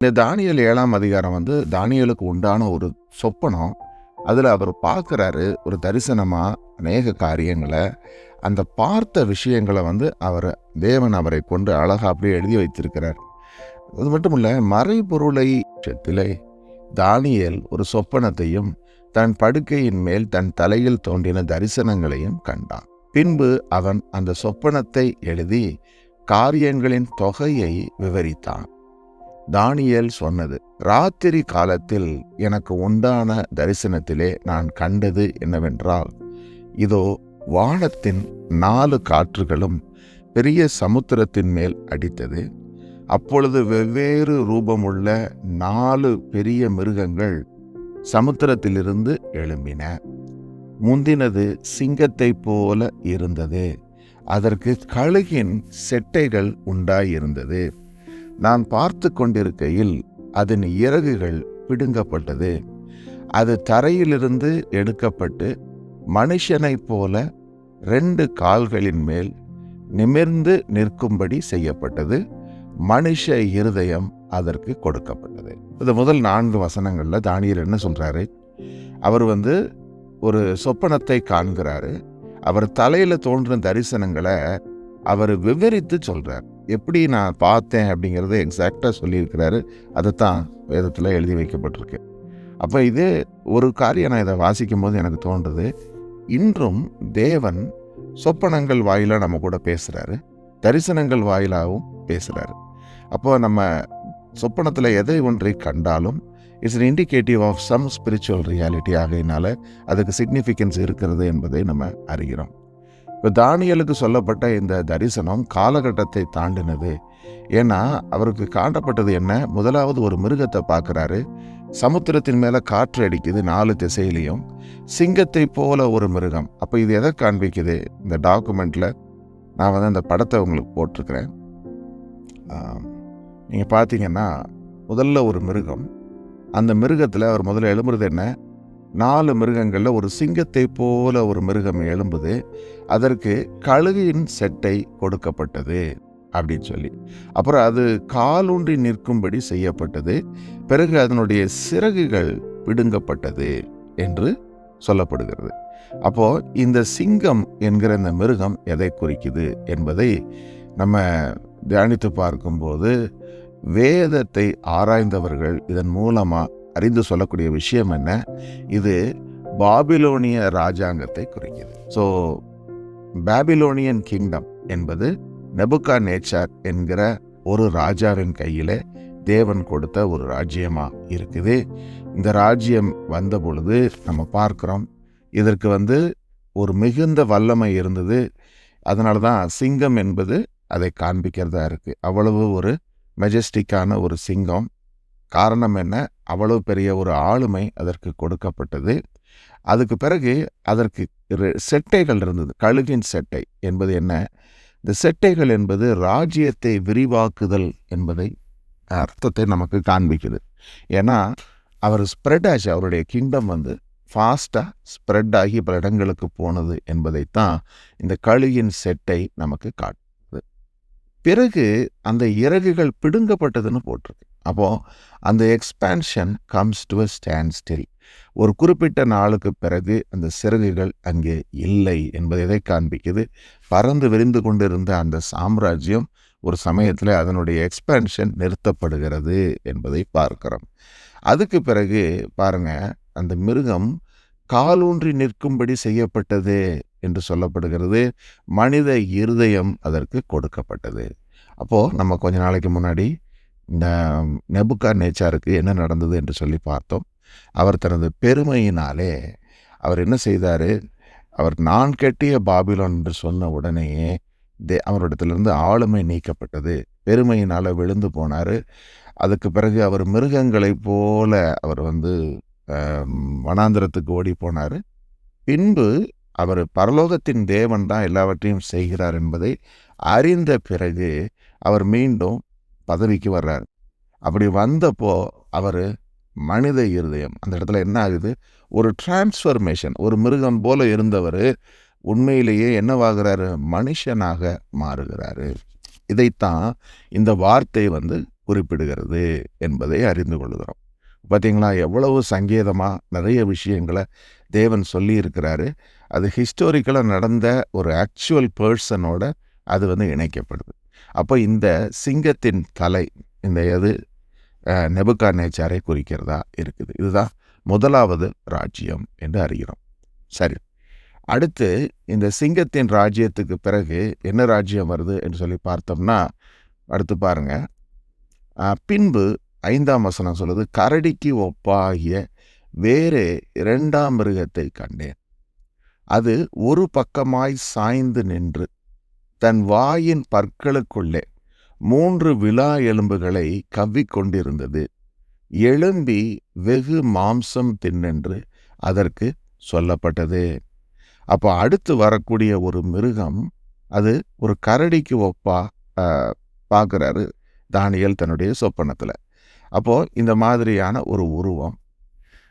இந்த தானியேல் 7ஆம் அதிகாரம் தானியேலுக்கு உண்டான ஒரு சொப்பனம். அதில் அவர் பார்க்குறாரு ஒரு தரிசனமா அநேக காரியங்களை. அந்த பார்த்த விஷயங்களை தேவன் அவரை கொண்டு அழகாக அப்படியே எழுதி வைத்திருக்கிறார். அது மட்டும் இல்லை, மறைபொருளை விஷயத்திலே தானியேல் ஒரு சொப்பனத்தையும் தன் படுக்கையின் மேல் தன் தலையில் தோன்றின தரிசனங்களையும் கண்டான். பின்பு அவன் அந்த சொப்பனத்தை எழுதி காரியங்களின் தொகையை விவரித்தான். தானியேல் சொன்னது, ராத்திரி காலத்தில் எனக்கு உண்டான தரிசனத்திலே நான் கண்டது என்னவென்றால், இதோ வானத்தின் 4 காற்றுகளும் பெரிய சமுத்திரத்தின் மேல் அடித்தது. அப்பொழுது வெவ்வேறு ரூபமுள்ள 4 பெரிய மிருகங்கள் சமுத்திரத்திலிருந்து எழும்பின. முந்தினது சிங்கத்தை போல இருந்தது. அதற்கு கழுகின் செட்டைகள் உண்டாயிருந்தது. நான் பார்த்து கொண்டிருக்கையில் அதன் இறகுகள் பிடுங்கப்பட்டது. அது தரையிலிருந்து எடுக்கப்பட்டு மனுஷனைப் போல 2 கால்களின் மேல் நிமிர்ந்து நிற்கும்படி செய்யப்பட்டது. மனுஷ இருதயம் அதற்கு கொடுக்கப்பட்டது. இது முதல் 4 வசனங்களில் தானியேல் என்ன சொல்றாரு? அவர் ஒரு சொப்பனத்தை காண்கிறாரு. அவர் தலையில் தோன்றும் தரிசனங்களை அவர் விவரித்து சொல்றார். எப்படி நான் பார்த்தேன் அப்படிங்கிறத எக்ஸாக்டாக சொல்லியிருக்கிறாரு. அதைத்தான் வேதத்தில் எழுதி வைக்கப்பட்டிருக்கு. அப்போ இது ஒரு காரியம் நான் இதை வாசிக்கும் போது எனக்கு தோன்றுது, இன்றும் தேவன் சொப்பனங்கள் வாயிலாக நம்ம கூட பேசுகிறாரு, தரிசனங்கள் வாயிலாகவும் பேசுகிறாரு. அப்போ நம்ம சொப்பனத்தில் எதை ஒன்றை கண்டாலும் it's an indicative of some spiritual reality. ஆகையினால அதுக்கு சிக்னிஃபிகன்ஸ் இருக்கிறது என்பதை நம்ம அறிகிறோம். இப்போ தானியேலுக்கு சொல்லப்பட்ட இந்த தரிசனம் காலகட்டத்தை தாண்டினது. ஏன்னா அவருக்கு காட்டப்பட்டது என்ன? முதலாவது ஒரு மிருகத்தை பார்க்குறாரு. சமுத்திரத்தின் மேலே காற்று அடிக்குது 4 திசையிலையும். சிங்கத்தை போல ஒரு மிருகம். அப்போ இது எதை காண்பிக்குது? இந்த டாக்குமெண்ட்டில் நான் அந்த படத்தை உங்களுக்கு போட்டிருக்கிறேன். நீங்கள் பார்த்தீங்கன்னா முதல்ல ஒரு மிருகம். அந்த மிருகத்தில் அவர் முதல்ல எழும்புறது என்ன? 4 மிருகங்களில் ஒரு சிங்கத்தை போல ஒரு மிருகம் எழும்புது. அதற்கு கழுகின் செட்டை கொடுக்கப்பட்டது அப்படின்னு சொல்லி, அப்புறம் அது காலூன்றி நிற்கும்படி செய்யப்பட்டது. பிறகு அதனுடைய சிறகுகள் பிடுங்கப்பட்டது என்று சொல்லப்படுகிறது. அப்போ இந்த சிங்கம் என்கிற இந்த மிருகம் எதை குறிக்குது என்பதை நம்ம தியானித்து பார்க்கும்போது, வேதத்தை ஆராய்ந்தவர்கள் இதன் மூலமா அறிந்து சொல்லக்கூடிய விஷயம் என்ன? இது பாபிலோனிய ராஜாங்கத்தை குறிக்குது. ஸோ பாபிலோனியன் கிங்டம் என்பது நெபுகாத்நேச்சார் என்கிற ஒரு ராஜாவின் கையில் தேவன் கொடுத்த ஒரு ராஜ்யமா இருக்குது. இந்த ராஜ்யம் வந்த பொழுது நம்ம பார்க்கிறோம், இதற்கு ஒரு மிகுந்த வல்லமை இருந்தது. அதனால தான் சிங்கம் என்பது அதை காண்பிக்கிறதா இருக்கு. அவ்வளவு ஒரு மெஜஸ்டிக்கான ஒரு சிங்கம். காரணம் என்ன? அவ்வளவு பெரிய ஒரு ஆளுமை அதற்கு கொடுக்கப்பட்டது. அதுக்கு பிறகு அதற்கு செட்டைகள் இருந்தது. கழுகின் செட்டை என்பது என்ன? இந்த செட்டைகள் என்பது ராஜ்யத்தை விரிவாக்குதல் என்பதை அர்த்தத்தை நமக்கு காண்பிக்குது. ஏன்னா அவர் ஸ்ப்ரெட் ஆச்சு, அவருடைய கிங்டம் ஃபாஸ்டாக ஸ்ப்ரெட் ஆகி பல இடங்களுக்கு போனது என்பதைத்தான் இந்த கழுகின் செட்டை நமக்கு காட்டுது. பிறகு அந்த இறகுகள் பிடுங்கப்பட்டதுன்னு போட்டிருக்கு. அப்போது அந்த expansion comes to a stand still. ஒரு குறிப்பிட்ட நாளுக்கு பிறகு அந்த சிறகுகள் அங்கே இல்லை என்பதை எதை காண்பிக்குது? பறந்து விரிந்து கொண்டிருந்த அந்த சாம்ராஜ்யம் ஒரு சமயத்தில் அதனுடைய எக்ஸ்பேன்ஷன் நிறுத்தப்படுகிறது என்பதை பார்க்கிறோம். அதுக்கு பிறகு பாருங்க, அந்த மிருகம் காலூன்றி நிற்கும்படி செய்யப்பட்டது என்று சொல்லப்படுகிறது. மனித இருதயம் அதற்கு கொடுக்கப்பட்டது. அப்போது நம்ம கொஞ்ச நாளைக்கு முன்னாடி இந்த நெபுகாத்நேச்சாருக்கு என்ன நடந்தது என்று சொல்லி பார்த்தோம். அவர் தனது பெருமையினாலே அவர் என்ன செய்தார்? அவர் நான் கட்டிய பாபிலோன் என்று சொன்ன உடனேயே அவரிடத்திலிருந்து ஆளுமை நீக்கப்பட்டது. பெருமையினால் விழுந்து போனார். அதுக்கு பிறகு அவர் மிருகங்களைப் போல அவர் வனாந்திரத்துக்கு ஓடி போனார். பின்பு அவர் பரலோகத்தின் தேவன் தான் எல்லாவற்றையும் செய்கிறார் என்பதை அறிந்த பிறகு அவர் மீண்டும் பதவிக்கு வர்றார். அப்படி வந்தப்போ அவர் மனித இருதயம் அந்த இடத்துல என்ன ஆகுது? ஒரு டிரான்ஸ்ஃபர்மேஷன். ஒரு மிருகம் போல இருந்தவர் உண்மையிலேயே என்னவாகிறாரு? மனுஷனாக மாறுகிறாரு. இதைத்தான் இந்த வார்த்தை குறிப்பிடுகிறது என்பதை அறிந்து கொள்கிறோம். பார்த்தீங்களா, எவ்வளவு சங்கேதமாக நிறைய விஷயங்களை தேவன் சொல்லி இருக்கிறாரு. அது ஹிஸ்டாரிக்கலாக நடந்த ஒரு ஆக்சுவல் பர்சனோட அது இணைக்கப்படுது. அப்போ இந்த சிங்கத்தின் தலை இந்த எது நெபுகாத்நேச்சாரை குறிக்கிறதா இருக்குது. இதுதான் முதலாவது ராஜ்யம் என்று அறிகிறோம். சரி, அடுத்து இந்த சிங்கத்தின் ராஜ்யத்துக்கு பிறகு என்ன ராஜ்யம் வருது என்று சொல்லி பார்த்தோம்னா, அடுத்து பாருங்க, பின்பு 5ஆம் வசனம் சொல்லுது, கரடிக்கு ஒப்பாகிய வேறு 2ஆம் மிருகத்தை கண்டேன். அது ஒரு பக்கமாய் சாய்ந்து நின்று தன் வாயின் பற்களுக்குள்ளே 3 விலா எலும்புகளை கவ்விக்கொண்டிருந்தது. எழும்பி வெகு மாம்சம் தின்னென்று அதற்கு சொல்லப்பட்டது. அப்போ அடுத்து வரக்கூடிய ஒரு மிருகம், அது ஒரு கரடிக்கு ஒப்பா பார்க்குறாரு தானியேல் தன்னுடைய சொப்பனத்தில். அப்போது இந்த மாதிரியான ஒரு உருவம்.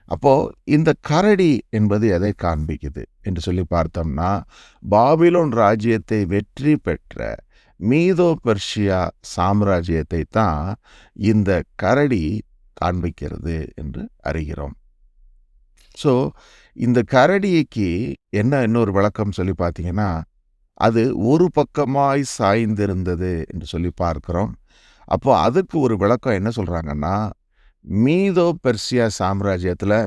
அப்போது இந்த கரடி என்பது எதை காண்பிக்குது என்று சொல்லி பார்த்தோம்னா, பாபிலோன் ராஜ்யத்தை வெற்றி பெற்ற மீதோ பெர்ஷியா சாம்ராஜ்யத்தை தான் இந்த கரடி காண்பிக்கிறது என்று அறிகிறோம். ஸோ இந்த கரடிக்கு என்ன இன்னொரு விளக்கம் சொல்லி பார்த்தீங்கன்னா, அது ஒரு பக்கமாய் சாய்ந்திருந்தது என்று சொல்லி பார்க்கிறோம். அப்போ அதுக்கு ஒரு விளக்கம் என்ன சொல்கிறாங்கன்னா, மீதோ பெர்சியா சாம்ராஜ்யத்தில்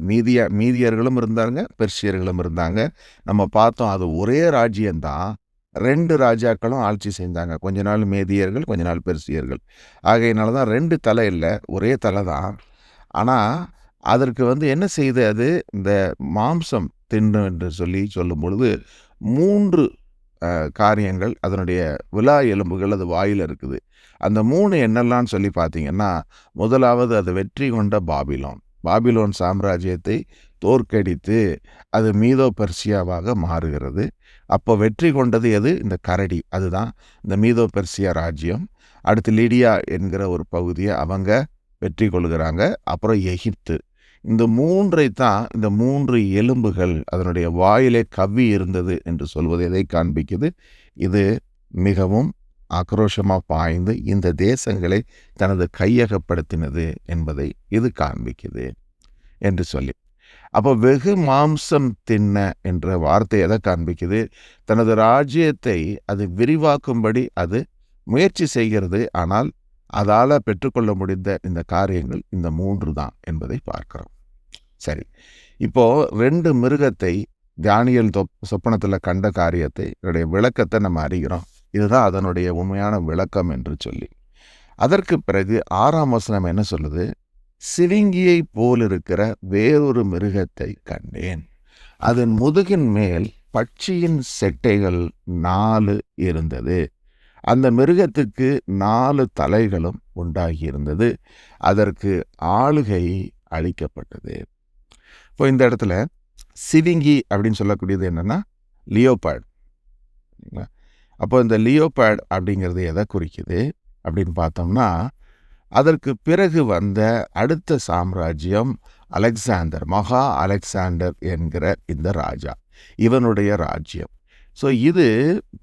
மீதியர்களும் இருந்தாங்க, பெர்சியர்களும் இருந்தாங்க. நம்ம பார்த்தோம், அது ஒரே ராஜ்யம்தான். 2 ராஜாக்களும் ஆட்சி செஞ்சாங்க. கொஞ்ச நாள் மேதியர்கள், கொஞ்ச நாள் பெர்சியர்கள். ஆகையினால தான் 2 தலை இல்லை, ஒரே தலை தான். ஆனால் அதற்கு என்ன செய்து, அது இந்த மாம்சம் தின்னு என்று சொல்லும் பொழுது 3 காரியங்கள், அதனுடைய விலா எலும்புகள் அது வாயில் இருக்குது. அந்த 3 என்னெல்லாம் சொல்லி பார்த்தீங்கன்னா, முதலாவது அது வெற்றி கொண்ட பாபிலோன் சாம்ராஜ்யத்தை தோற்கடித்து அது மீதோ பெர்சியாவாக மாறுகிறது. அப்போ வெற்றி கொண்டது எது? இந்த கரடி. அதுதான் இந்த மீதோ பெர்சியா ராஜ்யம். அடுத்து லிடியா என்கிற ஒரு பகுதியை அவங்க வெற்றி கொள்கிறாங்க. அப்புறம் எகிப்து. இந்த 3ஐ தான், இந்த 3 எலும்புகள் அதனுடைய வாயிலே கவ்வி இருந்தது என்று சொல்வது எதை காண்பிக்குது? இது மிகவும் ஆக்ரோஷமாக பாய்ந்து இந்த தேசங்களை தனது கையகப்படுத்தினது என்பதை இது காண்பிக்குது என்று சொல்லி. அப்போ வெகு மாம்சம் தின்ன என்ற வார்த்தை எதை காண்பிக்குது? தனது ராஜ்யத்தை அது விரிவாக்கும்படி அது முயற்சி செய்கிறது. ஆனால் அதால் பெற்றுக்கொள்ள முடிந்த இந்த காரியங்கள் இந்த 3 தான் என்பதை பார்க்கிறோம். சரி, இப்போது 2 மிருகத்தை தானியேல் சொப்பனத்தில் கண்ட காரியத்தை இதனுடைய விளக்கத்தை நம்ம அறிகிறோம். இதுதான் அதனுடைய உண்மையான விளக்கம் என்று சொல்லி, அதற்கு பிறகு 6ஆம் வசனம் என்ன சொல்லுது? சிவிங்கியை போலிருக்கிற வேறொரு மிருகத்தை கண்டேன். அதன் முதுகின் மேல் பட்சியின் செட்டைகள் 4 இருந்தது. அந்த மிருகத்துக்கு 4 தலைகளும் உண்டாகியிருந்தது. அதற்கு ஆளுகை அளிக்கப்பட்டது. இப்போ இந்த இடத்துல சிவிங்கி அப்படின்னு சொல்லக்கூடியது என்னன்னா லியோபார்ட். அப்போ இந்த லியோபார்ட் அப்படிங்கிறது எதை குறிக்குது அப்படின்னு பார்த்தோம்னா, அதற்கு பிறகு வந்த அடுத்த சாம்ராஜ்யம் அலெக்சாண்டர், மகா அலெக்சாண்டர் என்கிற இந்த ராஜா, இவனுடைய ராஜ்யம். ஸோ இது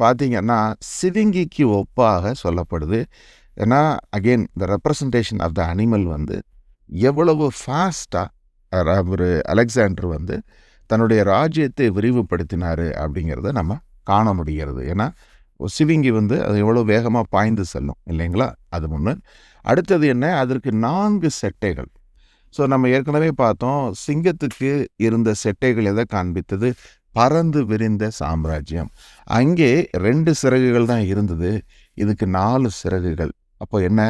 பார்த்திங்கன்னா சிவிங்கிக்கு ஒப்பாக சொல்லப்படுது. ஏன்னா again the representation of the animal எவ்வளவு ஃபாஸ்ட்டாக ஒரு அலெக்சாண்டர் தன்னுடைய ராஜ்யத்தை விரிவுபடுத்தினார் அப்படிங்கிறத நம்ம காண முடிகிறது. ஏன்னா சிவிங்கி அது எவ்வளோ வேகமாக பாய்ந்து செல்லும் இல்லைங்களா? அது ஒன்று. அடுத்தது என்ன? அதற்கு 4 செட்டைகள். ஸோ நம்ம ஏற்கனவே பார்த்தோம், சிங்கத்துக்கு இருந்த செட்டைகள் எதை காண்பித்தது? பறந்து விரிந்த சாம்ராஜ்யம். அங்கே 2 சிறகுகள் தான் இருந்தது, இதுக்கு 4 சிறகுகள். அப்போ என்ன?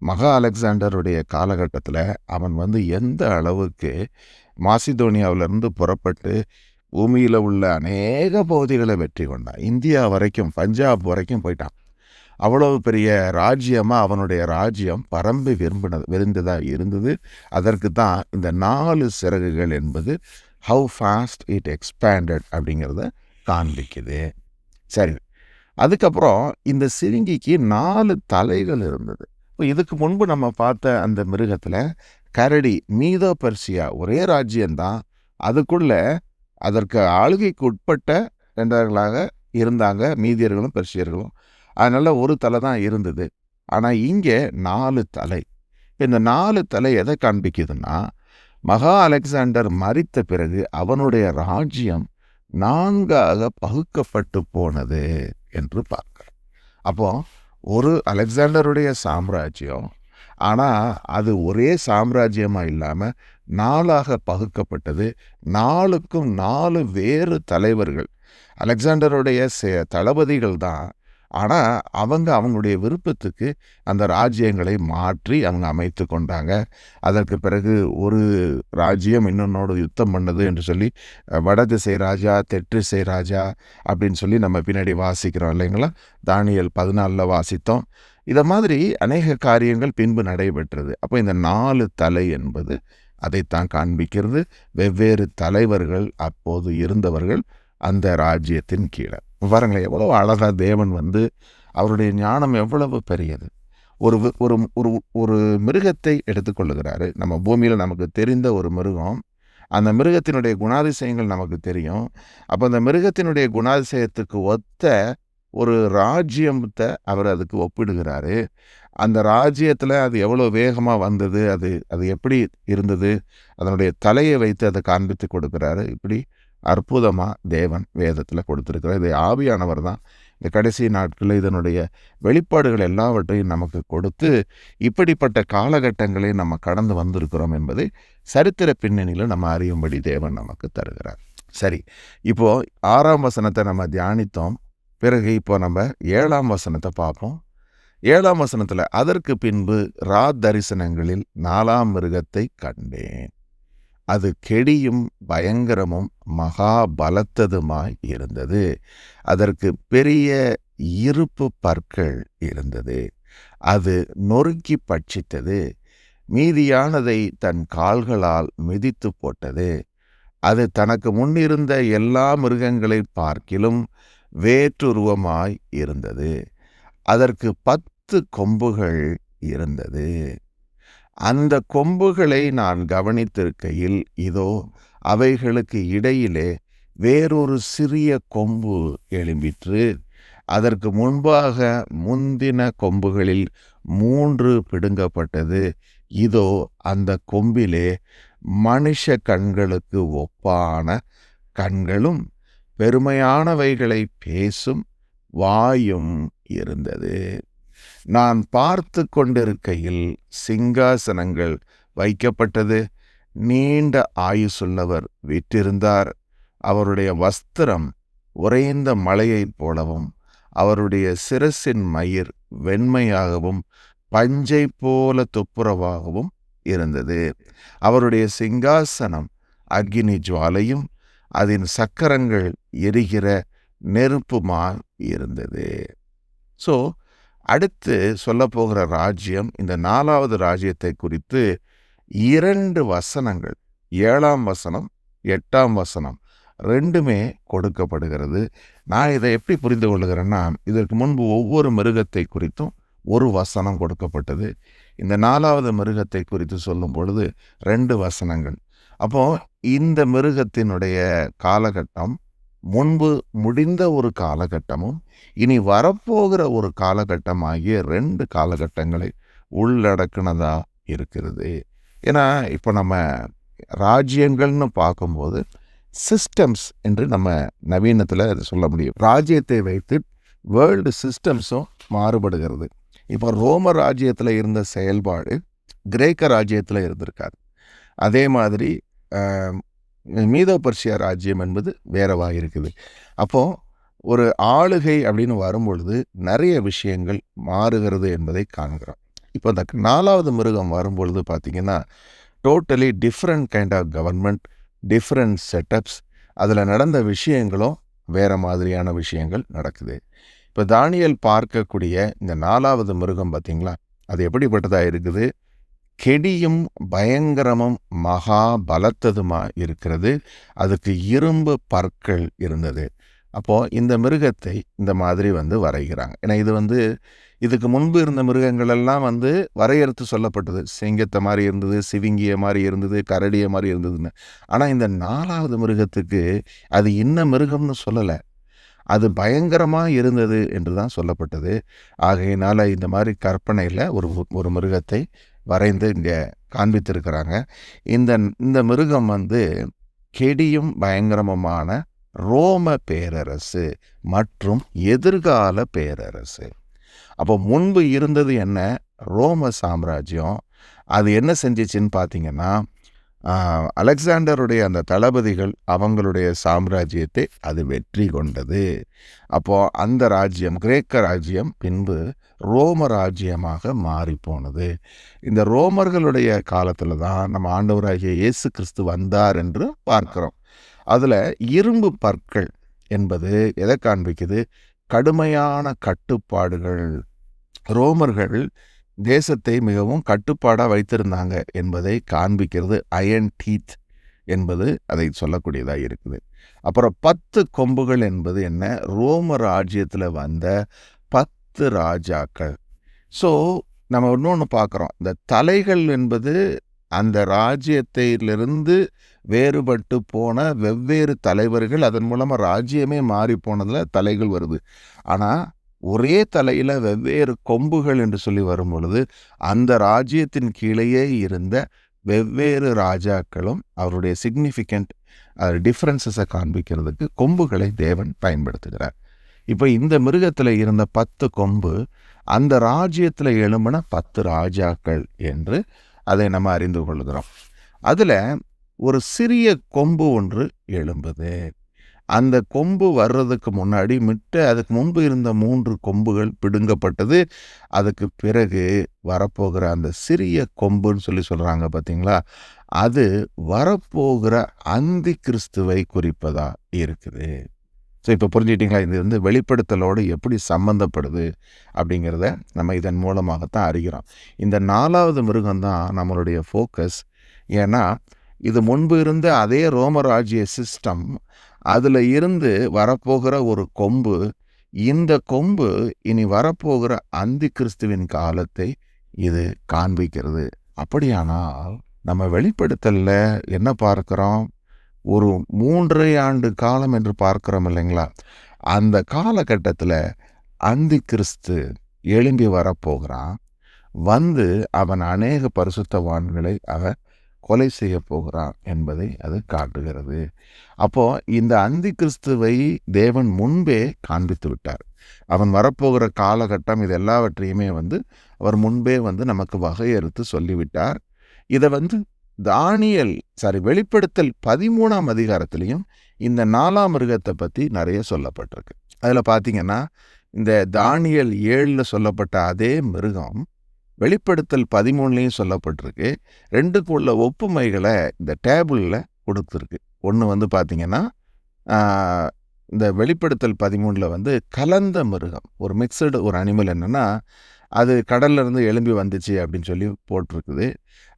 மகா அலெக்சாண்டருடைய காலகட்டத்தில் அவன் எந்த அளவுக்கு மாசிதோனியாவிலிருந்து புறப்பட்டு பூமியில் உள்ள அநேக பகுதிகளை வெற்றி கொண்டான். இந்தியா வரைக்கும், பஞ்சாப் வரைக்கும் போயிட்டான். அவ்வளவு பெரிய ராஜ்யமாக அவனுடைய ராஜ்யம் பரம்பி விரிந்ததாக இருந்தது. அதற்கு தான் இந்த 4 சிறகுகள் என்பது ஹவு ஃபாஸ்ட் இட் எக்ஸ்பேண்டட் அப்படிங்கிறத காண்பிக்குது. சரி, அதுக்கப்புறம் இந்த சிவிங்கிக்கு 4 தலைகள் இருந்தது. இப்போ இதுக்கு முன்பு நம்ம பார்த்த அந்த மிருகத்தில் கரடி, மீதோ பெர்சியா ஒரே ராஜ்யம்தான். அதுக்குள்ளே அதற்கு ஆளுகைக்கு உட்பட்ட ரெண்டர்களாக இருந்தாங்க மீதியர்களும் பெர்சியர்களும். அதனால் ஒரு தலை தான் இருந்தது. ஆனால் இங்கே 4 தலை. இந்த 4 தலை எதை காண்பிக்குதுன்னா, மகா அலெக்சாண்டர் மரித்த பிறகு அவனுடைய ராஜ்யம் 4ஆக பகுக்கப்பட்டு போனது என்று பார்க்கிறோம். அப்போ ஒரு அலெக்சாண்டருடைய சாம்ராஜ்யம், ஆனால் அது ஒரே சாம்ராஜ்யமாக இல்லாமல் 4ஆக பகுக்கப்பட்டது. 4க்கும் 4 வேறு தலைவர்கள், அலெக்சாண்டருடைய தளபதிகள் தான். ஆனால் அவங்களுடைய விருப்பத்துக்கு அந்த ராஜ்யங்களை மாற்றி அவங்க அமைத்து கொண்டாங்க. அதற்கு பிறகு ஒரு ராஜ்யம் இன்னொன்னோடு யுத்தம் பண்ணது என்று சொல்லி வடதிசை ராஜா, தெற்றிசை ராஜா அப்படின்னு சொல்லி நம்ம பின்னாடி வாசிக்கிறோம் இல்லைங்களா? தானியேல் 14 வாசித்தோம். இதை மாதிரி அநேக காரியங்கள் பின்பு நடைபெற்றது. அப்போ இந்த 4 தலை என்பது அதைத்தான் காண்பிக்கிறது. வெவ்வேறு தலைவர்கள் அப்போது இருந்தவர்கள் அந்த ராஜ்யத்தின் கீழே. பாருங்களேன், எவ்வளோ அழகா தேவன் அவருடைய ஞானம் எவ்வளவு பெரியது. ஒரு ஒரு ஒரு ஒரு மிருகத்தை எடுத்துக்கொள்ளுகிறாரு. நம்ம பூமியில் நமக்கு தெரிந்த ஒரு மிருகம், அந்த மிருகத்தினுடைய குணாதிசயங்கள் நமக்கு தெரியும். அப்போ அந்த மிருகத்தினுடைய குணாதிசயத்துக்கு ஒத்த ஒரு ராஜ்யத்தை அவர் அதுக்கு ஒப்பிடுகிறாரு. அந்த ராஜ்யத்தில் அது எவ்வளோ வேகமாக வந்தது, அது எப்படி இருந்தது, அதனுடைய தலையை வைத்து அதை காண்பித்து கொடுக்குறாரு. இப்படி அற்புதமாக தேவன் வேதத்தில் கொடுத்துருக்கிறார். இதை ஆவியானவர் தான் இந்த கடைசி நாட்களில் இதனுடைய வெளிப்பாடுகள் எல்லாவற்றையும் நமக்கு கொடுத்து இப்படிப்பட்ட காலகட்டங்களை நம்ம கடந்து வந்திருக்கிறோம் என்பதை சரித்திர பின்னணியில் நம்ம அறியும்படி தேவன் நமக்கு தருகிறார். சரி, இப்போது 6ஆம் வசனத்தை நம்ம தியானித்தோம். பிறகு இப்போ நம்ம 7ஆம் வசனத்தை பார்ப்போம். 7ஆம் வசனத்தில், அதற்கு பின்பு தரிசனங்களில் 4ஆம் மிருகத்தை கண்டேன். அது கெடியும் பயங்கரமும் மகா பலத்ததுமாய் இருந்தது. அதற்கு பெரிய இருப்பு பற்கள் இருந்தது. அது நொறுக்கி பட்சித்தது. மீதியானதை தன் கால்களால் மிதித்து போட்டது. அது தனக்கு முன்னிருந்த எல்லா மிருகங்களை பார்க்கிலும் வேற்றுருவமாய் இருந்தது. அதற்கு 10 கொம்புகள் இருந்தது. அந்த கொம்புகளை நான் கவனித்திருக்கையில், இதோ அவைகளுக்கு இடையிலே வேறொரு சிறிய கொம்பு எழும்பிற்று. அதற்கு முன்பாக முந்தின கொம்புகளில் 3 பிடுங்கப்பட்டது. இதோ அந்த கொம்பிலே மனுஷ கண்களுக்கு ஒப்பான கண்களும் பெருமையானவைகளை பேசும் வாயும் இருந்தது. நான் பார்த்து கொண்டிருக்கையில் சிங்காசனங்கள் வைக்கப்பட்டது. நீண்ட ஆயுசுள்ளவர் வீற்றிருந்தார். அவருடைய வஸ்திரம் உறைந்த மலையைப் போலவும் அவருடைய சிரசின் மயிர் வெண்மையாகவும் பஞ்சை போல துப்புரவாகவும் இருந்தது. அவருடைய சிங்காசனம் அக்கினி ஜுவாலையும் அதன் சக்கரங்கள் எரிகிற நெருப்புமாய் இருந்தது. ஸோ அடுத்து சொல்லப்போகிற ராஜ்யம், இந்த 4வது ராஜ்யத்தை குறித்து 2 வசனங்கள், 7ஆம் வசனம் 8ஆம் வசனம் 2மே கொடுக்கப்படுகிறது. நான் இதை எப்படி புரிந்து கொள்ளுகிறேன்னா, இதற்கு முன்பு ஒவ்வொரு மிருகத்தை குறித்தும் ஒரு வசனம் கொடுக்கப்பட்டது. இந்த 4வது மிருகத்தை குறித்து சொல்லும் பொழுது 2 வசனங்கள். அப்போ இந்த மிருகத்தினுடைய காலகட்டம் முன்பு முடிந்த ஒரு காலகட்டமும் இனி வரப்போகிற ஒரு காலகட்டம் ஆகிய 2 காலகட்டங்களை உள்ளடக்கினதா இருக்கிறது. ஏன்னா இப்போ நம்ம ராஜ்யங்கள்னு பார்க்கும்போது சிஸ்டம்ஸ் என்று நம்ம நவீனத்தில் சொல்ல முடியும். ராஜ்யத்தை வைத்து வேர்ல்டு சிஸ்டம்ஸும் மாறுபடுகிறது. இப்போ ரோம ராஜ்யத்தில் இருந்த செயல்பாடு கிரேக்க ராஜ்யத்தில் இருந்திருக்காது. அதே மாதிரி மீதோ பர்ஷியா ராஜ்யம் என்பது வேறவா இருக்குது. அப்போது ஒரு ஆளுகை அப்படின்னு வரும்பொழுது நிறைய விஷயங்கள் மாறுகிறது என்பதை காண்கிறோம். இப்போ அந்த 4வது மிருகம் வரும்பொழுது பார்த்திங்கன்னா, totally different kind of government, different setups, அதில் நடந்த விஷயங்களும் வேறு மாதிரியான விஷயங்கள் நடக்குது. இப்போ தானியேல் பார்க்கக்கூடிய இந்த 4வது மிருகம் பார்த்திங்களா, அது எப்படிப்பட்டதாக இருக்குது? கெடியும் பயங்கரமும் மகா பலத்ததுமாக இருக்கிறது. அதுக்கு இரும்பு பற்கள் இருந்தது. அப்போது இந்த மிருகத்தை இந்த மாதிரி வரைகிறாங்க. ஏன்னா இது இதுக்கு முன்பு இருந்த மிருகங்கள் எல்லாம் வரையறுத்து சொல்லப்பட்டது. சிங்கத்தை மாதிரி இருந்தது, சிவிங்கிய மாதிரி இருந்தது, கரடிய மாதிரி இருந்ததுன்னு. ஆனால் இந்த 4வது மிருகத்துக்கு அது இன்ன மிருகம்னு சொல்லலை. அது பயங்கரமாக இருந்தது என்று தான் சொல்லப்பட்டது. ஆகையினால இந்த மாதிரி கற்பனையில் ஒரு ஒரு மிருகத்தை வரைந்து இங்கே காண்பித்திருக்கிறாங்க. இந்த இந்த மிருகம் வந்து கெடியும் பயங்கரமுமான ரோம பேரரசு மற்றும் எதிர்கால பேரரசு. அப்போ முன்பு இருந்தது என்ன? ரோம சாம்ராஜ்யம். அது என்ன செஞ்சிச்சின்னு பார்த்தீங்கன்னா, அலெக்சாண்டருடைய அந்த தளபதிகள் அவங்களுடைய சாம்ராஜ்யத்தை அது வெற்றி கொண்டது. அப்போது அந்த ராஜ்யம், கிரேக்க ராஜ்யம் பின்பு ரோம ராஜ்யமாக மாறி போனது. இந்த ரோமர்களுடைய காலத்தில் தான் நம்ம ஆண்டவராகிய இயேசு கிறிஸ்து வந்தார் என்று பார்க்கிறோம். அதில் இரும்பு பற்கள் என்பது எதை காண்பிக்குது? கடுமையான கட்டுப்பாடுகள். ரோமர்கள் தேசத்தை மிகவும் கட்டுப்பாடாக வைத்திருந்தாங்க என்பதை காண்பிக்கிறது. அயன் டீத் என்பது அதை சொல்லக்கூடியதாக இருக்குது. அப்புறம் 10 கொம்புகள் என்பது என்ன? ரோம ராஜ்யத்தில் வந்த 10 ராஜாக்கள். ஸோ நம்ம இன்னொன்று பார்க்குறோம். இந்த தலைகள் என்பது அந்த ராஜ்யத்திலிருந்து வேறுபட்டு போன வெவ்வேறு தலைவர்கள், அதன் மூலமாக ராஜ்யமே மாறி போனதில் தலைகள் வருது. ஆனால் ஒரே தலையில் வெவ்வேறு கொம்புகள் என்று சொல்லி வரும் பொழுது அந்த ராஜ்யத்தின் கீழேயே இருந்த வெவ்வேறு ராஜாக்களும் அவருடைய சிக்னிஃபிகண்ட் டிஃப்ரென்சஸை காண்பிக்கிறதுக்கு கொம்புகளை தேவன் பயன்படுத்துகிறார். இப்போ இந்த மிருகத்தில் இருந்த 10 கொம்பு அந்த ராஜ்யத்தில் எழும்பின 10 ராஜாக்கள் என்று அதை நம்ம அறிந்து கொள்கிறோம். அதில் ஒரு சிறிய கொம்பு ஒன்று எழும்புது. அந்த கொம்பு வர்றதுக்கு முன்னாடி அதுக்கு முன்பு இருந்த 3 கொம்புகள் பிடுங்கப்பட்டது. அதுக்கு பிறகு வரப்போகிற அந்த சிறிய கொம்புன்னு சொல்லி சொல்கிறாங்க பார்த்தீங்களா, அது வரப்போகிற அந்தி கிறிஸ்துவை குறிப்பதா இருக்குது. ஸோ இப்போ புரிஞ்சுக்கிட்டீங்களா? இது வந்து வெளிப்படுத்தலோடு எப்படி சம்மந்தப்படுது அப்படிங்கிறத நம்ம இதன் மூலமாகத்தான் அறிகிறோம். இந்த 4வது மிருகம்தான் நம்மளுடைய ஃபோக்கஸ். ஏன்னா இது முன்பு இருந்த அதே ரோமராஜ்ய சிஸ்டம், அதில் இருந்து வரப்போகிற ஒரு கொம்பு. இந்த கொம்பு இனி வரப்போகிற அந்தி கிறிஸ்துவின் காலத்தை இது காண்பிக்கிறது. அப்படியானால் நம்ம வெளிப்படுத்தல்ல என்ன பார்க்கிறோம்? ஒரு 3.5 ஆண்டு காலம் என்று பார்க்கிறோம் இல்லைங்களா? அந்த காலகட்டத்தில் அந்தி கிறிஸ்து எழும்பி வரப்போகிறான். வந்து அவன் அநேக பரிசுத்தவான்களை அவன் கொலை செய்ய போகிறான் என்பதை அது காட்டுகிறது. அப்போ இந்த அந்தி கிறிஸ்துவை தேவன் முன்பே காண்பித்து விட்டார். அவன் வரப்போகிற காலகட்டம் இது எல்லாவற்றையுமே அவர் முன்பே நமக்கு வகையறுத்து சொல்லிவிட்டார். இதை வெளிப்படுத்தல் 13ஆம் அதிகாரத்திலையும் இந்த 4ஆம் மிருகத்தை பற்றி நிறைய சொல்லப்பட்டிருக்கு. அதில் பார்த்தீங்கன்னா இந்த தானியேல் 7ல் சொல்லப்பட்ட அதே மிருகம் வெளிப்படுத்தல் 13லையும் சொல்லப்பட்டிருக்கு. 2க்கு உள்ள ஒப்புமைகளை இந்த டேபிளில் கொடுத்துருக்கு. ஒன்று பார்த்தீங்கன்னா இந்த வெளிப்படுத்தல் 13ல் கலந்த மிருகம், ஒரு மிக்சடு ஒரு அனிமல், என்னென்னா அது கடல்லேருந்து எழும்பி வந்துச்சு அப்படின்னு சொல்லி போட்டிருக்குது.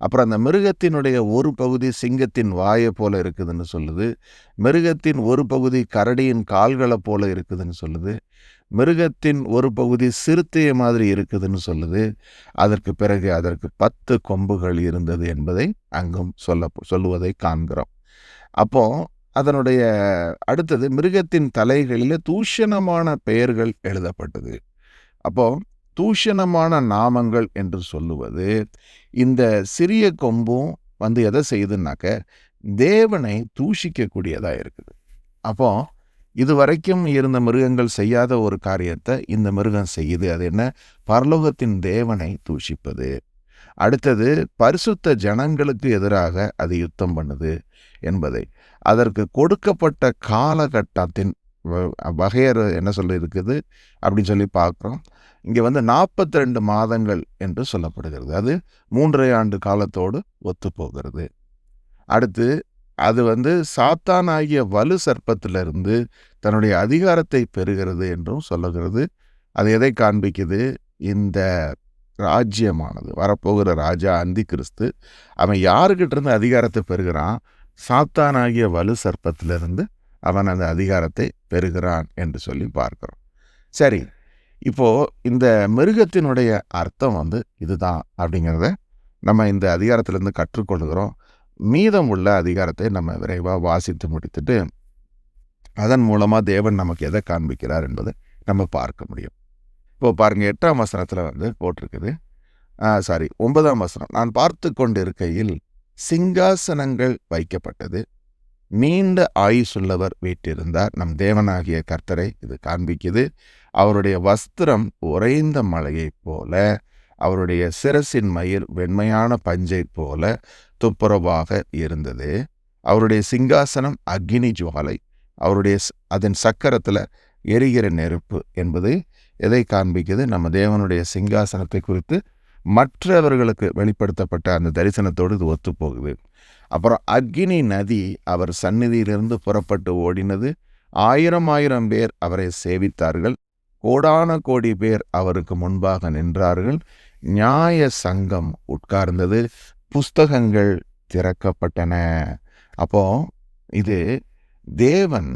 அப்புறம் அந்த மிருகத்தினுடைய ஒரு பகுதி சிங்கத்தின் வாயை போல் இருக்குதுன்னு சொல்லுது. மிருகத்தின் ஒரு பகுதி கரடியின் கால்களை போல் இருக்குதுன்னு சொல்லுது. மிருகத்தின் ஒரு பகுதி சிறுத்தைய மாதிரி இருக்குதுன்னு சொல்லுது. அதற்கு பிறகு அதற்கு 10 கொம்புகள் இருந்தது என்பதை அங்கும் சொல்லுவதை காண்கிறோம். அப்போ அதனுடைய அடுத்தது மிருகத்தின் தலைகளில் தூஷணமான பெயர்கள் எழுதப்பட்டது. அப்போ தூஷணமான நாமங்கள் என்று சொல்லுவது இந்த சிறிய கொம்பும் எதை செய்யுதுன்னாக்க தேவனை தூஷிக்கக்கூடியதாக இருக்குது. அப்போ இதுவரைக்கும் இருந்த மிருகங்கள் செய்யாத ஒரு காரியத்தை இந்த மிருகம் செய்யுது. அது என்ன? பரலோகத்தின் தேவனை தூஷிப்பது. அடுத்தது பரிசுத்த ஜனங்களுக்கு எதிராக அது யுத்தம் பண்ணுது என்பதை, அதற்கு கொடுக்கப்பட்ட காலகட்டத்தின் வகையறு என்ன சொல்லி இருக்குது அப்படின்னு சொல்லி பார்க்குறோம். இங்கே 42 மாதங்கள் என்று சொல்லப்படுகிறது. அது 3.5 ஆண்டு காலத்தோடு ஒத்து போகிறது. அடுத்து அது சாத்தானாகிய வலு சர்ப்பத்திலிருந்து தன்னுடைய அதிகாரத்தை பெறுகிறது என்றும் சொல்லுகிறது. அது எதை காண்பிக்குது? இந்த ராஜ்யமானது வரப்போகிற ராஜா அந்தி கிறிஸ்து, அவன் யாருக்கிட்ட இருந்து அதிகாரத்தை பெறுகிறான்? சாத்தானாகிய வலு சர்ப்பத்திலிருந்து அவன் அந்த அதிகாரத்தை பெறுகிறான் என்று சொல்லி பார்க்கிறோம். சரி, இப்போது இந்த மிருகத்தினுடைய அர்த்தம் இதுதான் அப்படிங்கிறத நம்ம இந்த அதிகாரத்திலேருந்து கற்றுக்கொள்கிறோம். மீதம் உள்ள அதிகாரத்தை நம்ம விரைவாக வாசித்து முடித்துட்டு அதன் மூலமாக தேவன் நமக்கு எதை காண்பிக்கிறார் என்பதை நம்ம பார்க்க முடியும். இப்போ பாருங்க, 8ஆம் வசனத்தில் போட்டிருக்குது. 9ஆம் வசனம், நான் பார்த்து கொண்டிருக்கையில் சிங்காசனங்கள் வைக்கப்பட்டது, நீண்ட ஆயுசுள்ளவர் வீற்றிருந்தார். நம் தேவனாகிய கர்த்தரை இது காண்பிக்குது. அவருடைய வஸ்திரம் உறைந்த மலையைப் போல, அவருடைய சிரசின் மயிர் வெண்மையான பஞ்சை போல துப்புரவாக இருந்தது. அவருடைய சிங்காசனம் அக்கினி ஜுவாலை, அதன் சக்கரத்தில் எரிகிற நெருப்பு என்பது எதை காண்பிக்குது? நம்ம தேவனுடைய சிங்காசனத்தை குறித்து மற்றவர்களுக்கு வெளிப்படுத்தப்பட்ட அந்த தரிசனத்தோடு இது ஒத்து போகுது. அப்புறம் அக்கினி நதி அவர் சந்நிதியிலிருந்து புறப்பட்டு ஓடினது. 1000 பேர் அவரை சேவித்தார்கள். கோடான கோடி பேர் அவருக்கு முன்பாக நின்றார்கள். நியாய சங்கம் உட்கார்ந்தது, புஸ்தகங்கள் திறக்கப்பட்டன. அப்போ இது தேவன்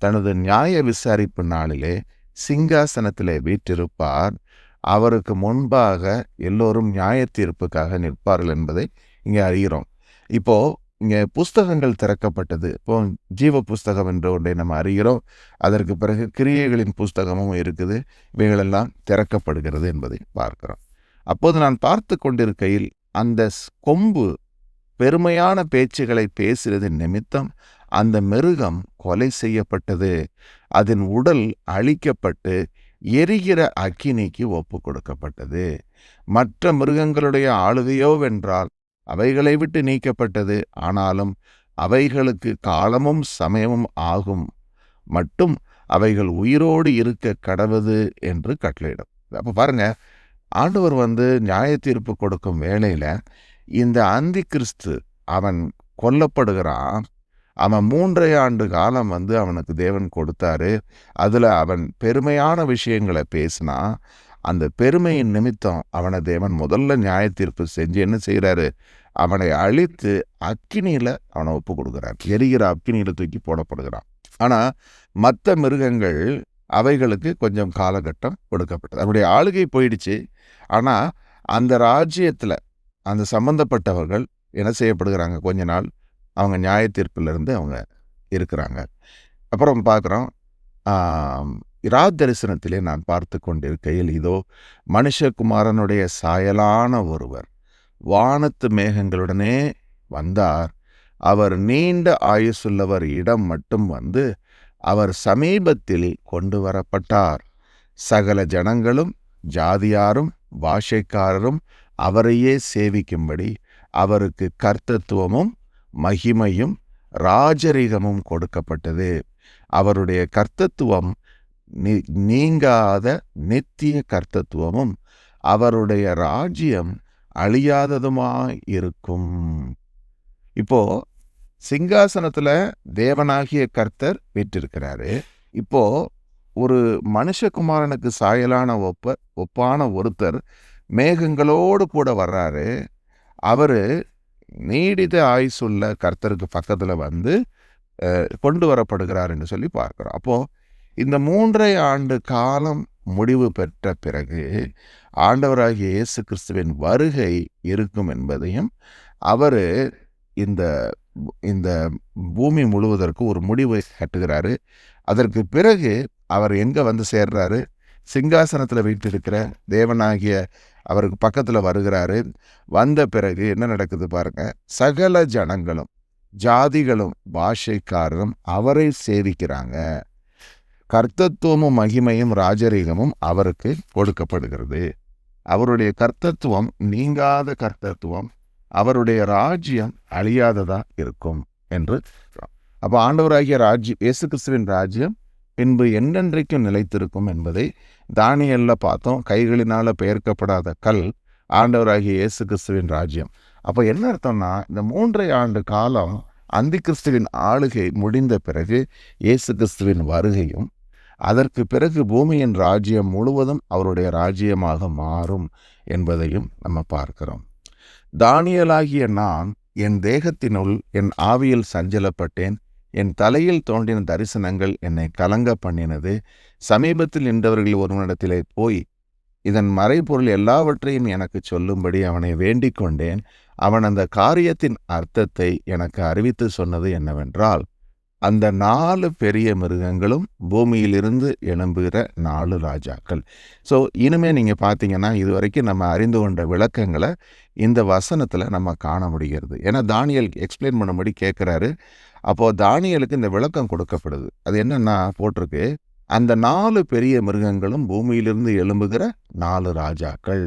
தனது நியாய விசாரிப்பு நாளிலே சிங்காசனத்திலே வீற்றிருப்பார். அவருக்கு முன்பாக எல்லோரும் நியாய தீர்ப்புக்காக நிற்பார்கள் என்பதை இங்கே அறிகிறோம். இப்போ இங்கே புஸ்தகங்கள் திறக்கப்பட்டது. இப்போ ஜீவ புஸ்தகம் என்ற ஒன்றை நம்ம அறிகிறோம். அதற்கு பிறகு கிரியைகளின் புஸ்தகமும் இருக்குது. இவைகளெல்லாம் திறக்கப்படுகிறது என்பதை பார்க்கிறோம். அப்போது நான் பார்த்து கொண்டிருக்கையில் அந்த கொம்பு பெருமையான பேச்சுகளை பேசுகிறது நிமித்தம் அந்த மிருகம் கொலை செய்யப்பட்டது. அதன் உடல் அழிக்கப்பட்டு எரிகிற அக்கினிக்கு ஒப்பு கொடுக்கப்பட்டது. மற்ற மிருகங்களுடைய ஆளுகையோ வென்றால் அவைகளை விட்டு நீக்கப்பட்டது. ஆனாலும் அவைகளுக்கு காலமும் சமயமும் ஆகும் மட்டும் அவைகள் உயிரோடு இருக்க கடவுது என்று கட்டளையிடும். அப்போ பாருங்க, ஆண்டவர் நியாய தீர்ப்பு கொடுக்கும் வேளையில் இந்த அந்தி கிறிஸ்து அவன் கொல்லப்படுகிறான். அவன் 3 ஆண்டு காலம் அவனுக்கு தேவன் கொடுத்தாரு. அதில் அவன் பெருமையான விஷயங்களை பேசினா. அந்த பெருமையின் நிமித்தம் அவனை தேவன் முதல்ல நியாய தீர்ப்பு செஞ்சு என்ன செய்கிறாரு? அவனை அழித்து அக்கினியில் அவனை ஒப்பு கொடுக்குறார். எரிகிற அக்கினியில் தூக்கி போடப்படுகிறான். ஆனால் மற்ற மிருகங்கள் அவைகளுக்கு கொஞ்சம் காலகட்டம் கொடுக்கப்பட்டது. அவருடைய ஆளுகை போயிடுச்சு. ஆனால் அந்த ராஜ்யத்தில் அந்த சம்பந்தப்பட்டவர்கள் என்ன செய்யப்படுகிறாங்க? கொஞ்ச நாள் அவங்க நியாய தீர்ப்பிலிருந்து அவங்க இருக்கிறாங்க. அப்புறம் பார்க்குறோம், தரிசனத்திலே நான் பார்த்து கொண்டிருக்கையில் இதோ மனுஷகுமாரனுடைய சாயலான ஒருவர் வானத்து மேகங்களுடனே வந்தார். அவர் நீண்ட ஆயுசுள்ளவர் இடம் மட்டும் அவர் சமீபத்தில் கொண்டு வரப்பட்டார். சகல ஜனங்களும் ஜாதியாரும் பாஷைக்காரரும் அவரையே சேவிக்கும்படி அவருக்கு கர்த்தத்துவமும் மகிமையும் ராஜரிகமும் கொடுக்கப்பட்டது. அவருடைய கர்த்தத்துவம் நீங்காத நித்திய கர்த்தத்துவமும் அவருடைய ராஜ்யம் அழியாததுமாய் இருக்கும். இப்போ சிங்காசனத்துல தேவனாகிய கர்த்தர் வீற்றிருக்கிறாரு. இப்போ ஒரு மனுஷகுமாரனுக்கு சாயலான ஒப்பான ஒருத்தர் மேகங்களோடு கூட வர்றாரு. அவரு நீடித்த ஆயுசுள்ள கர்த்தருக்கு பக்கத்தில் கொண்டு வரப்படுகிறார் என்று சொல்லி பார்க்கிறோம். அப்போது இந்த 3 ஆண்டு காலம் முடிவு பெற்ற பிறகு ஆண்டவராகிய இயேசு கிறிஸ்துவின் வருகை இருக்கும் என்பதையும் அவர் இந்த இந்த பூமி முழுவதற்கு ஒரு முடிவை கட்டுகிறாரு. அதற்கு பிறகு அவர் எங்கே சேர்றாரு? சிங்காசனத்தில் வீட்டிருக்கிற தேவனாகிய அவருக்கு பக்கத்தில் வருகிறாரு. வந்த பிறகு என்ன நடக்குது பாருங்க. சகல ஜனங்களும் ஜாதிகளும் பாஷைக்காரரும் அவரை சேவிக்கிறாங்க. கர்த்தத்துவமும் மகிமையும் ராஜரீகமும் அவருக்கு கொடுக்கப்படுகிறது. அவருடைய கர்த்தத்துவம் நீங்காத கர்த்தத்துவம், அவருடைய ராஜ்யம் அழியாததா இருக்கும் என்று. அப்போ ஆண்டவராகிய இயேசு கிறிஸ்துவின் ராஜ்யம் பின்பு என்றென்றைக்கும் நிலைத்திருக்கும் என்பதை தானியேல்ல பார்த்தோம். கைகளினால பெயர்க்கப்படாத கல் ஆண்டவராகிய இயேசு கிறிஸ்துவின் ராஜ்யம். அப்போ என்ன அர்த்தம்னா, இந்த 3 ஆண்டு காலம் அந்தி கிறிஸ்துவின் ஆளுகை முடிந்த பிறகு இயேசு கிறிஸ்துவின் வருகையும், அதற்கு பிறகு பூமியின் ராஜ்யம் முழுவதும் அவருடைய ராஜ்யமாக மாறும் என்பதையும் நம்ம பார்க்கிறோம். தானியேலாகிய நான் என் தேகத்தினுள் என் ஆவியில் சஞ்சலப்பட்டேன். என் தலையில் தோன்றின தரிசனங்கள் என்னை கலங்க பண்ணினது. சமீபத்தில் நின்றவர்கள் ஒருவனிடத்திலே போய் இதன் மறைபொருள் எல்லாவற்றையும் எனக்கு சொல்லும்படி அவனை வேண்டிக் கொண்டேன். அவன் அந்த காரியத்தின் அர்த்தத்தை எனக்கு அறிவித்து சொன்னது என்னவென்றால், அந்த 4 பெரிய மிருகங்களும் பூமியிலிருந்து எழும்புகிற 4 ராஜாக்கள். ஸோ இனிமே நீங்க பார்த்தீங்கன்னா, இதுவரைக்கும் நம்ம அறிந்து கொண்ட விளக்கங்கள இந்த வசனத்துல நம்ம காண முடிகிறது. ஏன்னா தானியேல் எக்ஸ்பிளைன் பண்ணும்படி கேட்கிறாரு. அப்போ தானியேலுக்கு இந்த விளக்கம் கொடுக்கப்படுது. அது என்னன்னா போட்டிருக்கு, அந்த 4 பெரிய மிருகங்களும் பூமியிலிருந்து எழும்புகிற 4 ராஜாக்கள்.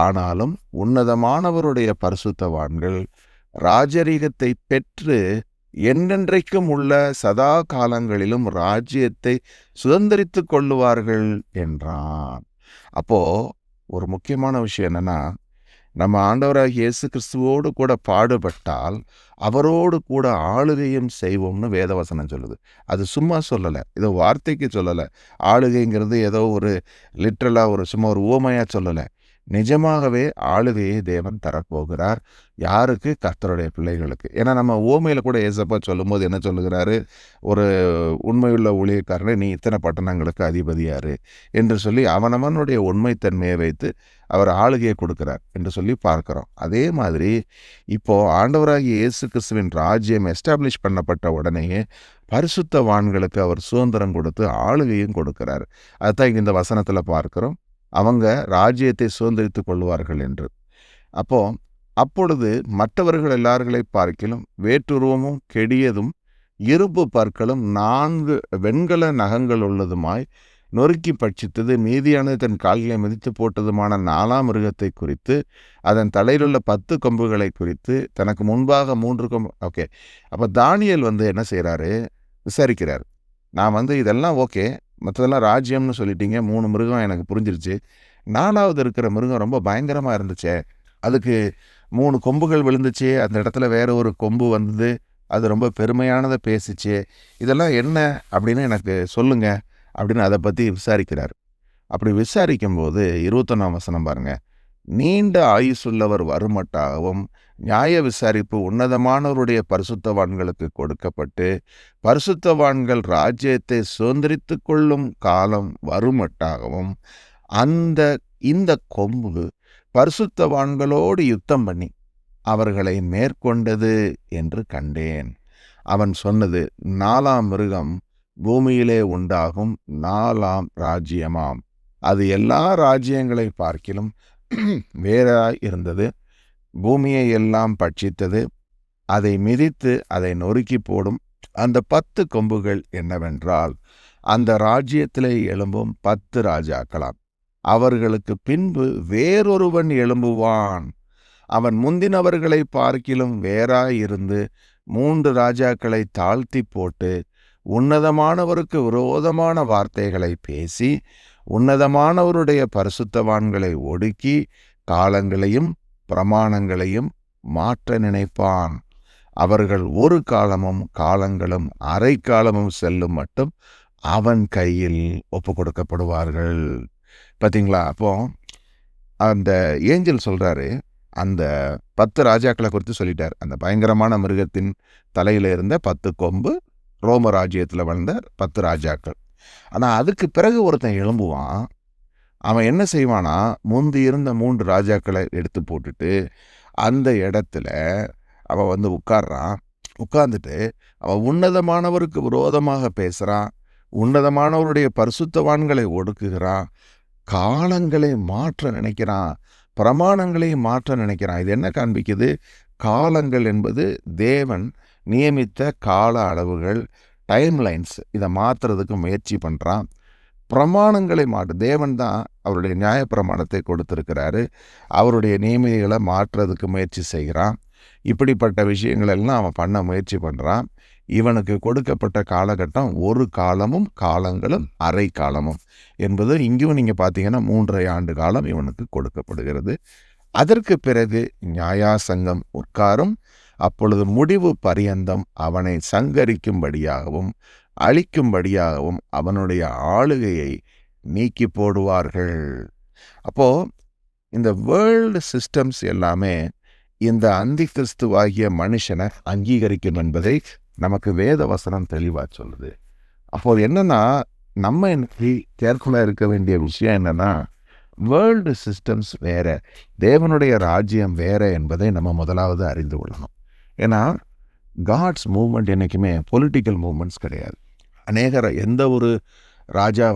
ஆனாலும் உன்னதமானவருடைய பரிசுத்தவான்கள் ராஜரீகத்தை பெற்று என்றென்றைக்கும் உள்ள சதா காலங்களிலும் ராஜ்யத்தை சுதந்தரித்துக் கொள்ளுவார்கள் என்றான். அப்போ ஒரு முக்கியமான விஷயம் என்னன்னா, நம்ம ஆண்டவராகிய இயேசு கிறிஸ்துவோடு கூட பாடுபட்டால் அவரோடு கூட ஆளுகையும் செய்வோம்னு வேதவசனம் சொல்லுது. அது சும்மா சொல்லலை, ஏதோ வார்த்தைக்கு சொல்லலை. ஆளுகைங்கிறது ஏதோ ஒரு லிட்ரலாக ஒரு சும்மா ஒரு உவமையா சொல்லலை. நிஜமாகவே ஆளுகையை தேவன் தரப்போகிறார். யாருக்கு? கர்த்தருடைய பிள்ளைகளுக்கு. ஏன்னா நம்ம உவமையில் கூட ஏசப்பா சொல்லும்போது என்ன சொல்லுகிறாரு, ஒரு உண்மையுள்ள ஊழியக்காரனை நீ இத்தனை பட்டணங்களுக்கு அதிபதியாரு என்று சொல்லி அவனவனுடைய உண்மைத்தன்மையை வைத்து அவர் ஆளுகையை கொடுக்கிறார் என்று சொல்லி பார்க்கிறோம். அதே மாதிரி இப்போ ஆண்டவராகிய இயேசு கிறிஸ்துவின் ராஜ்யம் எஸ்டாப்ளிஷ் பண்ணப்பட்ட உடனேயே பரிசுத்தவான்களுக்கு அவர் சுதந்திரம் கொடுத்து ஆளுகையும் கொடுக்கிறார். அதுதான் இங்க இந்த வசனத்துல பார்க்கிறோம், அவங்க ராஜ்யத்தை சுதந்திரித்துக் கொள்வார்கள் என்று. அப்பொழுது மற்றவர்கள் எல்லார்களை பார்க்கிலும் வேற்றுருவமும் கெடியதும் இரும்பு பற்களும் 4 வெண்கல நகங்கள் உள்ளதுமாய் நொறுக்கி பட்சித்தது மீதியானது தன் கால்களை மிதித்து போட்டதுமான 4ஆம் மிருகத்தை குறித்து அதன் தலையிலுள்ள 10 கொம்புகளை குறித்து தனக்கு முன்பாக 3 கொம்பு. ஓகே, அப்போ தானியேல் என்ன செய்கிறாரு, விசாரிக்கிறார். நான் இதெல்லாம் ஓகே, மற்றதெல்லாம் ராஜ்யம்னு சொல்லிட்டீங்க, 3 மிருகம் எனக்கு புரிஞ்சிருச்சு. 4ஆவது இருக்கிற மிருகம் ரொம்ப பயங்கரமாக இருந்துச்சே, அதுக்கு 3 கொம்புகள் விழுந்துச்சு, அந்த இடத்துல வேற ஒரு கொம்பு வந்தது, அது ரொம்ப பெருமையானதை பேசிச்சு, இதெல்லாம் என்ன அப்படின்னு எனக்கு சொல்லுங்க அப்படின்னு அதை பற்றி விசாரிக்கிறார். அப்படி விசாரிக்கும்போது 21ஆம் வசனம் பாருங்க, நீண்ட ஆயுசுள்ளவர் வருமட்டாகவும் நியாய விசாரிப்பு உன்னதமானவருடைய பரிசுத்தவான்களுக்கு கொடுக்கப்பட்டு பரிசுத்தவான்கள் ராஜ்யத்தை சுதந்திரித்து கொள்ளும் காலம் வருமட்டாகவும் இந்த கொம்பு பரிசுத்தவான்களோடு யுத்தம் பண்ணி அவர்களை மேற்கொண்டது என்று கண்டேன். அவன் சொன்னது, 4ஆம் மிருகம் பூமியிலே உண்டாகும் 4ஆம் ராஜ்யமாம். அது எல்லா ராஜ்யங்களை பார்க்கிலும் வேறாய் இருந்தது. பூமியை எல்லாம் பட்சித்தது. அதை மிதித்து அதை நொறுக்கி போடும் அந்த 10 கொம்புகள் என்னவென்றால் அந்த ராஜ்யத்திலே எழும்பும் 10 ராஜாக்களாம். அவர்களுக்கு பின்பு வேறொருவன் எழும்புவான். அவன் முந்தினவர்களை பார்க்கிலும் வேறாயிருந்து 3 ராஜாக்களை தாழ்த்தி போட்டு உன்னதமானவருக்கு விரோதமான வார்த்தைகளை பேசி உன்னதமானவருடைய பரிசுத்தவான்களை ஒடுக்கி காலங்களையும் பிரமாணங்களையும் மாற்ற நினைப்பான். அவர்கள் ஒரு காலமும் காலங்களும் அரை காலமும் செல்லும் மட்டும் அவன் கையில் ஒப்பு கொடுக்கப்படுவார்கள். பார்த்தீங்களா? அப்போ அந்த ஏஞ்சல் சொல்றாரு, அந்த 10 ராஜாக்களை குறித்து சொல்லிட்டார். அந்த பயங்கரமான மிருகத்தின் தலையில இருந்த 10 கொம்பு, ரோம ராஜ்யத்தில் வந்த 10 ராஜாக்கள். ஆனால் அதுக்கு பிறகு ஒருத்தன் எழும்புவான். அவன் என்ன செய்வானா, முந்தி இருந்த 3 ராஜாக்களை எடுத்து போட்டுட்டு அந்த இடத்துல அவன் உட்கார்றான். உட்கார்ந்துட்டு அவன் உன்னதமானவருக்கு விரோதமாக பேசுகிறான், உன்னதமானவருடைய பரிசுத்தவான்களை ஒடுக்குகிறான், காலங்களை மாற்ற நினைக்கிறான், பிரமாணங்களை மாற்ற நினைக்கிறான். இது என்ன காண்பிக்குது? காலங்கள் என்பது தேவன் நியமித்த கால அளவுகள், டைம்லைன்ஸ். இதை மாற்றுறதுக்கு முயற்சி பண்ணுறான். பிரமாணங்களை தேவன் தான் அவருடைய நியாய பிரமாணத்தை கொடுத்துருக்கிறாரு. அவருடைய நியமிகளை மாற்றுறதுக்கு முயற்சி செய்கிறான். இப்படிப்பட்ட விஷயங்கள் எல்லாம் அவன் பண்ண முயற்சி பண்ணுறான். இவனுக்கு கொடுக்கப்பட்ட காலகட்டம் ஒரு காலமும் காலங்களும் அரை காலமும் என்பது இங்கேயும் நீங்கள் பார்த்தீங்கன்னா 3.5 ஆண்டு காலம் இவனுக்கு கொடுக்கப்படுகிறது. அதற்கு பிறகு நியாயாசங்கம் உட்காரும். அப்பொழுது முடிவு பரியந்தம் அவனை சங்கரிக்கும்படியாகவும் அழிக்கும்படியாகவும் அவனுடைய ஆளுகையை நீக்கி போடுவார்கள். அப்போ இந்த வேர்ல்டு சிஸ்டம்ஸ் எல்லாமே இந்த அந்தி கிறிஸ்துவாகிய மனுஷனை அங்கீகரிக்கும் என்பதை நமக்கு வேத வசனம் தெளிவாக சொல்லுது. அப்போது என்னன்னா, நம்ம இன்னைக்கு கேர்ஃபுல்லாக இருக்க வேண்டிய விஷயம் என்னன்னா, வேர்ல்டு சிஸ்டம்ஸ் வேற, தேவனுடைய ராஜ்யம் வேற என்பதை நம்ம முதலாவது அறிந்து கொள்ளணும். ஏன்னா காட்ஸ் மூவ்மெண்ட் என்றைக்குமே பொலிட்டிக்கல் மூவ்மெண்ட்ஸ் கிடையாது. எந்த ஒரு ராஜா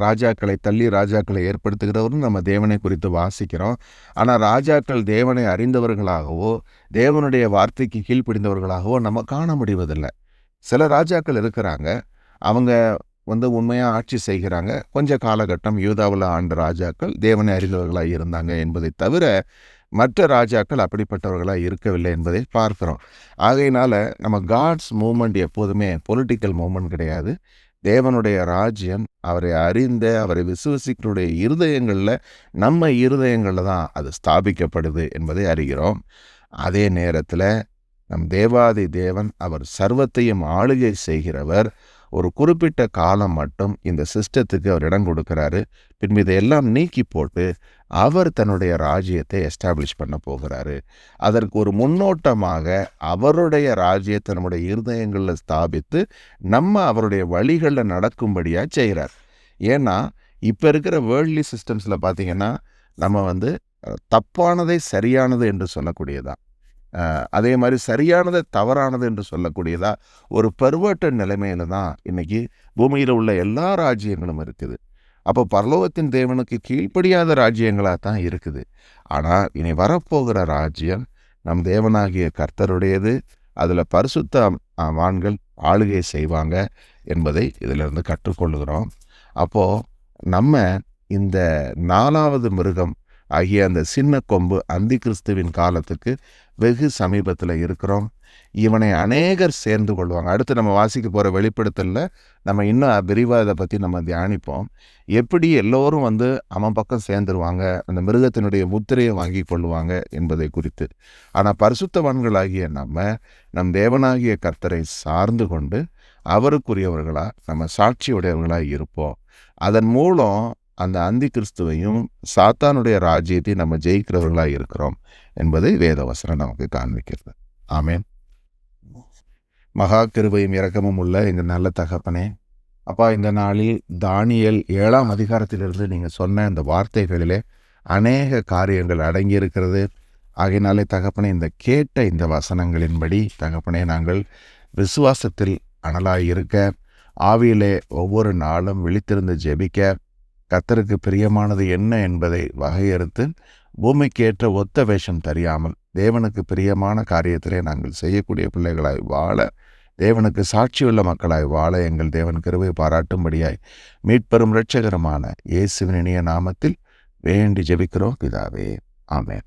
ராஜாக்களை தள்ளி ராஜாக்களை ஏற்படுத்துகிறவரும் நம்ம தேவனை குறித்து வாசிக்கிறோம். ஆனால் ராஜாக்கள் தேவனை அறிந்தவர்களாகவோ தேவனுடைய வார்த்தைக்கு கீழ்ப்படிந்தவர்களாகவோ நம்ம காண முடிவதில்லை. சில ராஜாக்கள் இருக்கிறாங்க, அவங்க உண்மையாக ஆட்சி செய்கிறாங்க. கொஞ்ச காலகட்டம் யூதாவில் ஆண்ட ராஜாக்கள் தேவனை அறிந்தவர்களாக இருந்தாங்க என்பதை தவிர மற்ற ராஜாக்கள் அப்படிப்பட்டவர்களாக இருக்கவில்லை என்பதை பார்க்கிறோம். ஆகையினால நம்ம காட்ஸ் மூவ்மெண்ட் எப்போதுமே பொலிட்டிக்கல் மூவ்மெண்ட் கிடையாது. தேவனுடைய ராஜ்யம் அவரை அறிந்த அவரை விசுவசிக்கிறோடைய இருதயங்களில் நம்ம இருதயங்களில் தான் அது ஸ்தாபிக்கப்படுது என்பதை அறிகிறோம். அதே நேரத்தில் நம் தேவாதி தேவன் அவர் சர்வத்தையும் ஆளுகை செய்கிறவர். ஒரு குறிப்பிட்ட காலம் மட்டும் இந்த சிஸ்டத்துக்கு அவர் இடம் கொடுக்கிறாரு. பின்பு இதையெல்லாம் நீக்கி போட்டு அவர் தன்னுடைய ராஜ்யத்தை எஸ்டாப்ளிஷ் பண்ண போகிறாரு. அதற்கு ஒரு முன்னோட்டமாக அவருடைய ராஜ்யத்தை நம்முடைய இருதயங்களில் ஸ்தாபித்து நம்ம அவருடைய வழிகளில் நடக்கும்படியாக செய்கிறார். ஏன்னா இப்போ இருக்கிற வேர்ல்ட்லி சிஸ்டம்ஸில் பார்த்திங்கன்னா நம்ம தப்பானதை சரியானது என்று சொல்லக்கூடியதான், அதே மாதிரி சரியானதை தவறானது என்று சொல்லக்கூடியதா ஒரு பெர்வர்ட்டட் நிலைமையில தான் இன்னைக்கு பூமியில் உள்ள எல்லா ராஜ்யங்களும் இருக்குது. அப்போ பரலோகத்தின் தேவனுக்கு கீழ்ப்படியாத ராஜ்யங்களாக தான் இருக்குது. ஆனால் இனி வரப்போகிற ராஜ்யம் நம் தேவனாகிய கர்த்தருடையது. அதில் பரிசுத்தவான்கள் ஆளுகை செய்வாங்க என்பதை இதிலிருந்து கற்றுக்கொள்கிறோம். அப்போது நம்ம இந்த 4வது மிருகம் ஆகிய அந்த சின்ன கொம்பு அந்தி கிறிஸ்துவின் காலத்துக்கு வெகு சமீபத்தில் இருக்கிறோம். இவனை அநேகர் சேர்ந்து கொள்வாங்க. அடுத்து நம்ம வாசிக்க போகிற வெளிப்படுத்தலில் நம்ம இன்னும் விரிவாக இதை பற்றி நம்ம தியானிப்போம். எப்படி எல்லோரும் அவன் பக்கம் சேர்ந்துருவாங்க, அந்த மிருகத்தினுடைய முத்திரையை வாங்கி கொள்ளுவாங்க என்பதை குறித்து. ஆனால் பரிசுத்தவான்களாகிய நம் தேவனாகிய கர்த்தரை சார்ந்து கொண்டு அவருக்குரியவர்களாக நம்ம சாட்சியுடையவர்களாக இருப்போம். அதன் மூலம் அந்த அந்தி கிறிஸ்துவையும் சாத்தானுடைய ராஜ்யத்தை நம்ம ஜெயிக்கிறவர்களாக இருக்கிறோம் என்பதை வேதவசனம் நமக்கு காண்பிக்கிறது. ஆமென். மகா கிருபையும் இரக்கமும் உள்ள எங்கள் நல்ல தகப்பனே, அப்பா, இந்த நாளில் தானியேல் 7ஆம் அதிகாரத்திலிருந்து நீங்கள் சொன்ன இந்த வார்த்தைகளிலே அநேக காரியங்கள் அடங்கியிருக்கிறது. ஆகையினாலே தகப்பனே, இந்த கேட்ட இந்த வசனங்களின்படி தகப்பனே நாங்கள் விசுவாசத்தில் அனலாய் இருக்க, ஆவியிலே ஒவ்வொரு நாளும் விழித்திருந்து ஜெபிக்க, கர்த்தருக்கு பிரியமானது என்ன என்பதை வகையறுத்து பூமிக்கேற்ற ஒத்த வேஷம் தெரியாமல் தேவனுக்கு பிரியமான காரியத்திலே நாங்கள் செய்யக்கூடிய பிள்ளைகளாய் வாழ, தேவனுக்கு சாட்சியுள்ள மக்களாய் வாழ எங்கள் தேவன் கிருபை பாராட்டும்படியாய் மீட்பெரும் இரட்சகருமான இயேசுவின் இனிய நாமத்தில் வேண்டி ஜெபிக்கிறோம் பிதாவே. ஆமென்.